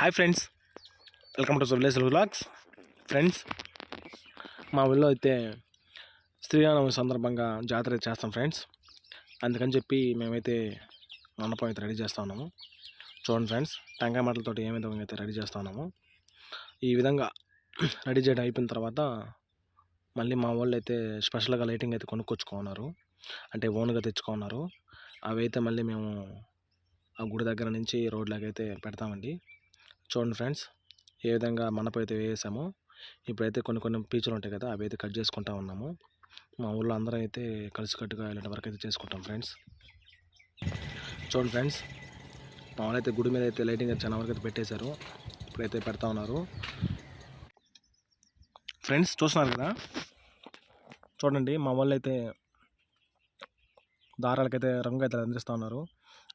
Hi friends, welcome to village vlogs. Friends, మా ఊళ్ళో అయితే శ్రీరామనవమి సందర్భంగా జాతర చేస్తాం ఫ్రెండ్స్. అందుకని చెప్పి మేమైతే మండపం అయితే రెడీ చేస్తూ ఉన్నాము. చూడండి ఫ్రెండ్స్, టెంకాయ మట్టలతో ఏ విధంగా అయితే రెడీ చేస్తూ ఉన్నాము. ఈ విధంగా రెడీ చేయడం అయిపోయిన తర్వాత మళ్ళీ మా వాళ్ళు అయితే స్పెషల్గా లైటింగ్ అయితే కొనుక్కొచ్చుకున్నారు, అంటే ఓన్గా తెచ్చుకున్నారు. అవి అయితే మళ్ళీ మేము ఆ గుడి దగ్గర నుంచి రోడ్లోకి అయితే పెడతామండి. చూడండి ఫ్రెండ్స్, ఏ విధంగా మండపం అయితే వేసాము. ఇప్పుడైతే కొన్ని పీచులు ఉంటాయి కదా, అవి అయితే కట్ చేసుకుంటా ఉన్నాము. మా ఊళ్ళో అందరం అయితే కలిసికట్టుగా ఇలాంటి వర్క్ అయితే చేసుకుంటాం ఫ్రెండ్స్. చూడండి ఫ్రెండ్స్, మా వాళ్ళు అయితే గుడి మీద అయితే లైటింగ్ అయితే చాలా వరకు అయితే పెట్టేశారు. ఇప్పుడైతే పెడతా ఉన్నారు. ఫ్రెండ్స్ చూస్తున్నారు కదా, చూడండి మా వాళ్ళు అయితే దారాలకైతే రంగు అయితే అందిస్తూ ఉన్నారు.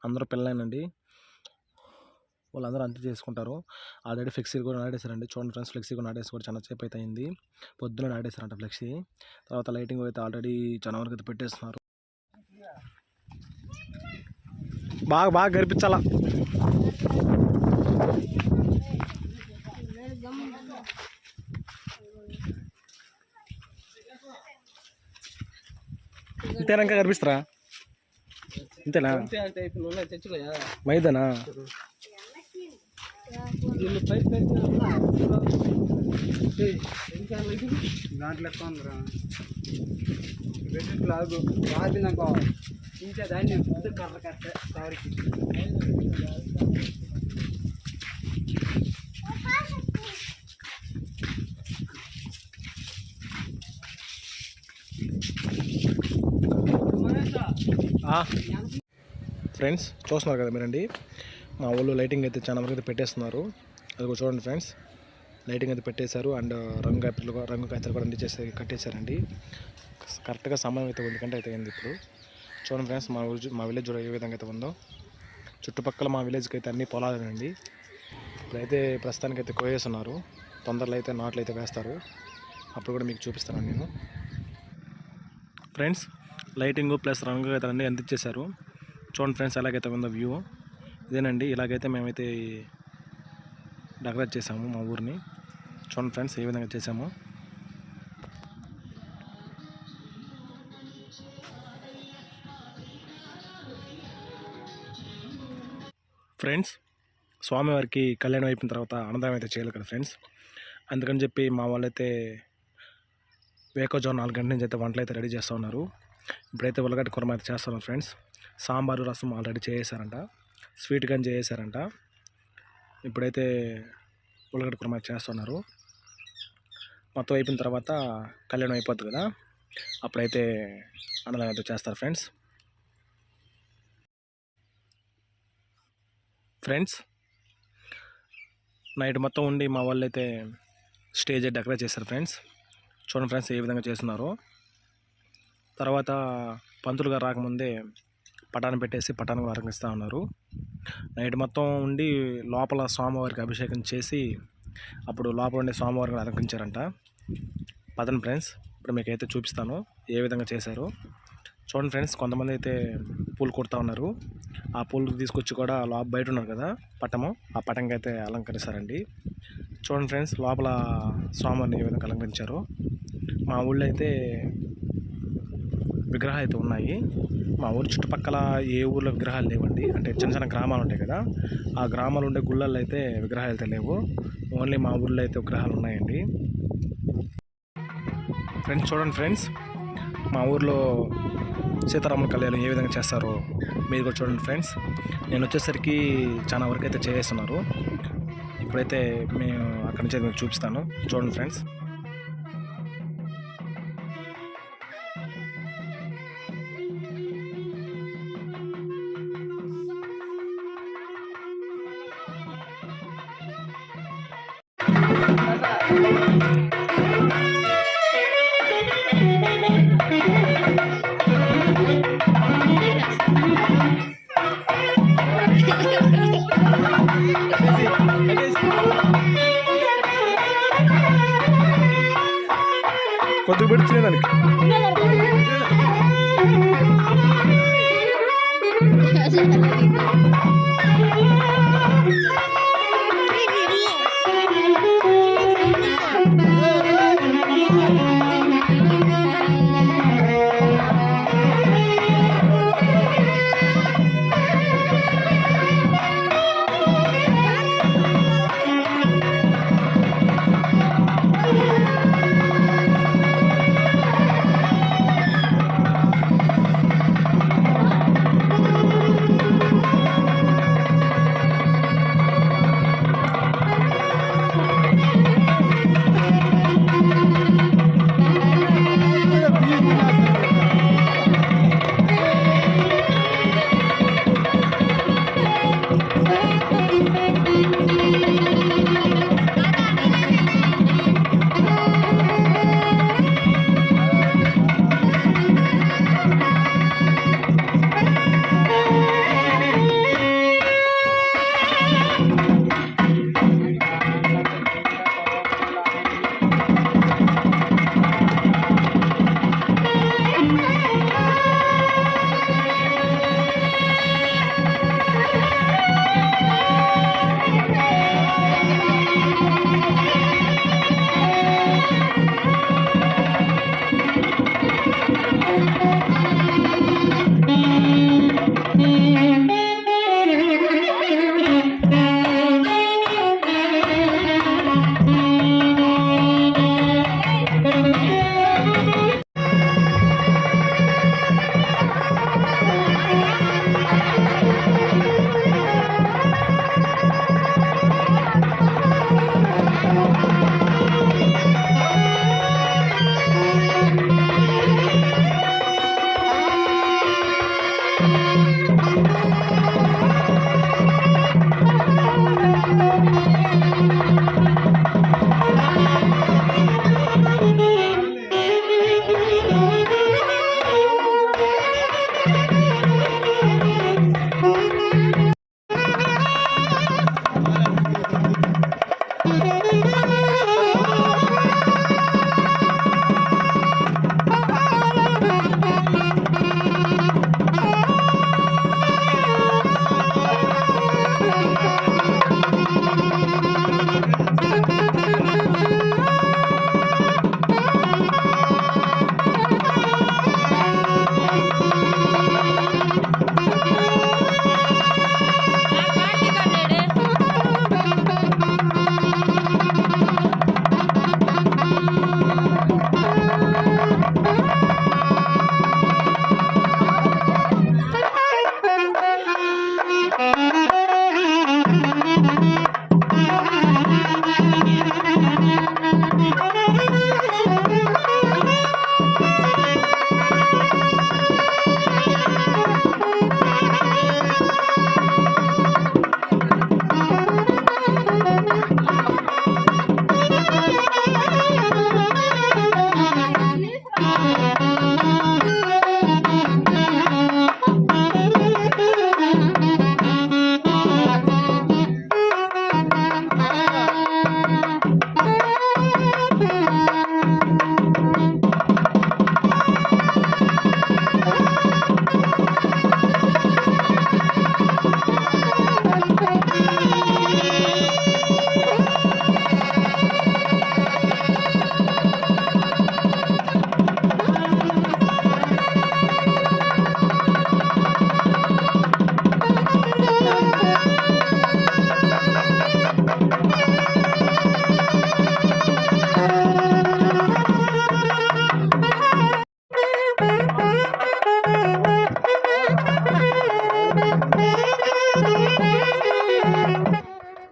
అందరూ పిల్లలేనండి, వాళ్ళందరూ అంతే చేసుకుంటారు. ఆల్రెడీ ఫ్లెక్సీ కూడా నాటేశారండి. చూడండి ఫ్రెండ్స్, ఫ్లెక్సీ కూడా నాటేసి కూడా చాలా సేపు అయితే అయింది. పొద్దున నాటేశారంట ఫ్లెక్సీ. తర్వాత లైటింగ్ అయితే ఆల్రెడీ చాలా వరకు అయితే పెట్టేస్తున్నారు. బాగా గరిపించాలా. ఇంతేనా, ఇంకా కనిపిస్తారా? ఇంతేనా? మైదానా? దాంట్లో ఎక్కువ ఉందిరా, లాగు రాదినాక ఇంకా దాన్ని కర్ర కట్టే కారికి. ఫ్రెండ్స్ చూస్తున్నారు కదా మీరండి, మా ఊళ్ళో లైటింగ్ అయితే చాలా వరకు అయితే పెట్టేస్తున్నారు. అది కూడా చూడండి ఫ్రెండ్స్, లైటింగ్ అయితే పెట్టేశారు. అండ్ రంగు కాయతలు కూడా కట్టేశారండి. కరెక్ట్గా సమయం అయితే 1 గంట అయితే అయింది ఇప్పుడు. చూడండి ఫ్రెండ్స్, మా విలేజ్ చూడ ఏ విధంగా అయితే ఉందో. చుట్టుపక్కల మా విలేజ్కి అయితే అన్ని పొలాలేనండి. ఇప్పుడైతే ప్రస్తుతానికి అయితే కోయేస్తున్నారు. తొందరలో అయితే నాట్లు అయితే వేస్తారు. అప్పుడు కూడా మీకు చూపిస్తాను నేను. ఫ్రెండ్స్, లైటింగ్ ప్లస్ రంగు అయితే అన్నీ అందించేశారు. చూడండి ఫ్రెండ్స్, ఎలాగైతే ఉందో వ్యూ. ఇదేనండి, ఇలాగైతే మేమైతే డెకరేట్ చేసాము మా ఊరిని. చూడండి ఫ్రెండ్స్, ఏ విధంగా చేసాము. ఫ్రెండ్స్, స్వామివారికి కళ్యాణం అయిపోయిన తర్వాత అన్నదానం అయితే చేయాలి కదా ఫ్రెండ్స్. అందుకని చెప్పి మా వాళ్ళైతే వేకోజాము 4 గంటల నుంచి అయితే వంటలు అయితే రెడీ చేస్తూ ఉన్నారు. ఇప్పుడైతే ఉల్లగడ్డ కూర అయితే చేస్తున్నారు ఫ్రెండ్స్. సాంబారు రసం ఆల్రెడీ చేసేసారంట, స్వీట్ కానీ చేసేసారంట. ఇప్పుడైతే ఉల్లగడ్డ కూర అయితే చేస్తున్నారు. మొత్తం అయిపోయిన తర్వాత కళ్యాణం అయిపోద్ది కదా, అప్పుడైతే అన్నదానం అయితే చేస్తారు ఫ్రెండ్స్. ఫ్రెండ్స్, నైట్ మొత్తం ఉండి మా వాళ్ళు అయితే స్టేజ్ డెకరేట్ చేస్తారు ఫ్రెండ్స్. చూడండి ఫ్రెండ్స్, ఏ విధంగా చేస్తున్నారో. తర్వాత పంతులుగా రాకముందే పటాన్ని పెట్టేసి పటాన్ని అలంకరిస్తూ ఉన్నారు. నైట్ మొత్తం ఉండి లోపల స్వామివారికి అభిషేకం చేసి అప్పుడు లోపల ఉండే స్వామివారిని అలంకరించారంట. పదండి ఫ్రెండ్స్, ఇప్పుడు మీకైతే చూపిస్తాను ఏ విధంగా చేశారు. చూడండి ఫ్రెండ్స్, కొంతమంది అయితే పూలు కొడుతూ ఉన్నారు. ఆ పూలు తీసుకొచ్చి కూడా బయట ఉన్నారు కదా పటము, ఆ పటంకి అయితే అలంకరిస్తారండి. చూడండి ఫ్రెండ్స్, లోపల స్వామివారిని ఏ విధంగా అలంకరించారు. మా ఊళ్ళో అయితే విగ్రహాలు అయితే ఉన్నాయి. మా ఊరు చుట్టుపక్కల ఏ ఊర్లో విగ్రహాలు లేవండి, అంటే చిన్న గ్రామాలు ఉంటాయి కదా, ఆ గ్రామాలు ఉండే గుళ్ళల్లో అయితే విగ్రహాలు అయితే లేవు. ఓన్లీ మా ఊళ్ళో అయితే విగ్రహాలు ఉన్నాయండి. ఫ్రెండ్స్ చూడండి ఫ్రెండ్స్, మా ఊర్లో సీతారాముల కళ్యాణం ఏ విధంగా చేస్తారో మీరు కూడా చూడండి ఫ్రెండ్స్. నేను వచ్చేసరికి చాలా వరకు అయితే చేస్తున్నారు. ఇప్పుడైతే మేము అక్కడి నుంచి మీకు చూపిస్తాను. చూడండి ఫ్రెండ్స్. కొద్దిగా పెడుతుంది దానికి.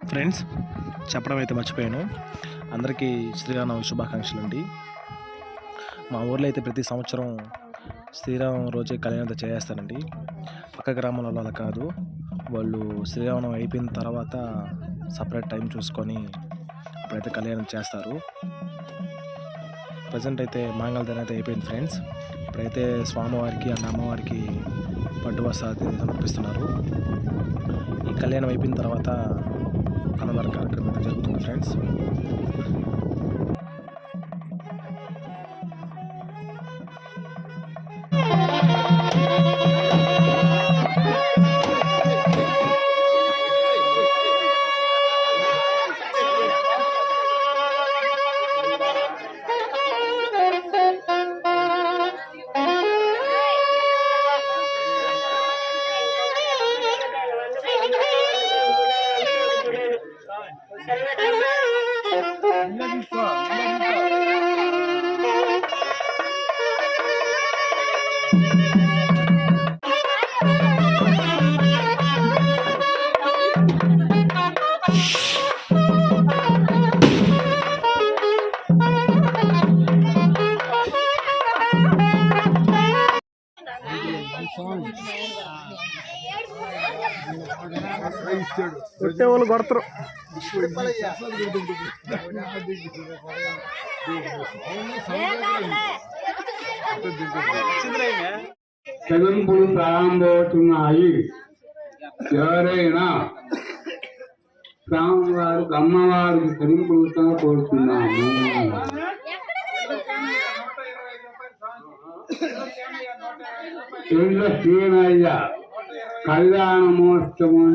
ఫ్రెండ్స్, చెప్పడం అయితే మర్చిపోయాను. అందరికీ శ్రీరామనవమి శుభాకాంక్షలు అండి. మా ఊర్లో అయితే ప్రతి సంవత్సరం శ్రీరామం రోజే కళ్యాణం చేస్తారండి. పక్క గ్రామాలలో అలా కాదు, వాళ్ళు శ్రీరామనవమి అయిపోయిన తర్వాత సపరేట్ టైం చూసుకొని అప్పుడైతే కళ్యాణం చేస్తారు. ప్రజెంట్ అయితే మాంగళ్యానం అయితే అయిపోయింది ఫ్రెండ్స్. ఇప్పుడైతే స్వామివారికి అండ్ అమ్మవారికి పట్టు వస్త్రాలు సమర్పిస్తున్నారు. ఈ కళ్యాణం అయిపోయిన తర్వాత అన్నదాన కార్యక్రమం అయితే జరుగుతుంది ఫ్రెండ్స్. కొట్టే వాళ్ళు కొడతారు. చెల్లింపులు ప్రారంభమవుతున్నాయి. ఎవరైనా స్వామివారికి అమ్మవారికి చెల్లింపులతో కోరుతున్నాము. ఇంద్ర శ్రీనయ్య కళ్యాణ మహోత్సవం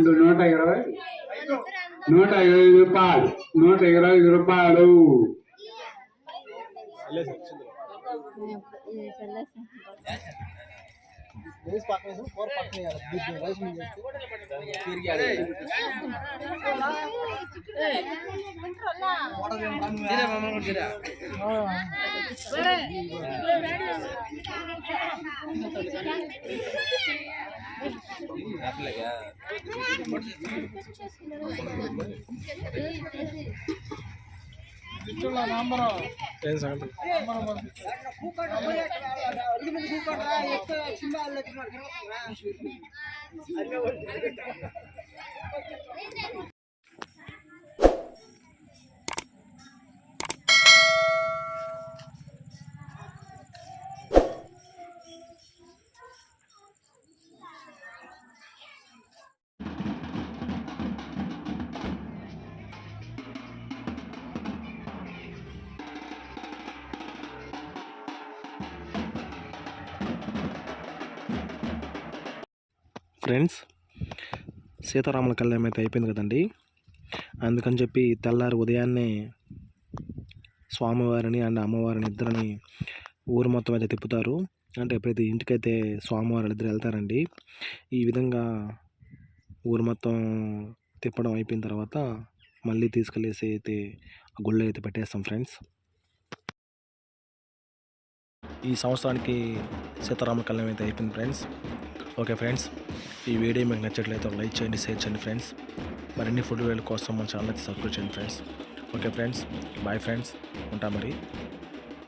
120 రూపాయలు. 120 రూపాయలు. ఏం సంగతి? ఫ్రెండ్స్, సీతారాముల కళ్యాణం అయితే అయిపోయింది కదండి. అందుకని చెప్పి తెల్లారి ఉదయాన్నే స్వామివారిని అండ్ అమ్మవారిని ఇద్దరిని ఊరు మొత్తం అయితే తిప్పుతారు. అంటే ఎప్పుడైతే ఇంటికైతే స్వామివారు ఇద్దరు వెళ్తారండి, ఈ విధంగా ఊరు మొత్తం తిప్పడం అయిపోయిన తర్వాత మళ్ళీ తీసుకెళ్ళేసి అయితే ఆ గుళ్ళో అయితే పెట్టేస్తాం ఫ్రెండ్స్. ఈ సంవత్సరానికి సీతారాముల కళ్యాణం అయితే అయిపోయింది ఫ్రెండ్స్. ఓకే ఫ్రెండ్స్, ఈ వీడియో మీకు నచ్చట్లయితే ఒక లైక్ చేయండి, షేర్ చేయండి ఫ్రెండ్స్. మరిన్ని ఫుడ్ వీడియోల కోసం మన ఛానల్ అయితే సబ్స్క్రైబ్ చేయండి friends. Okay friends, bye friends, ఉంటా మరి.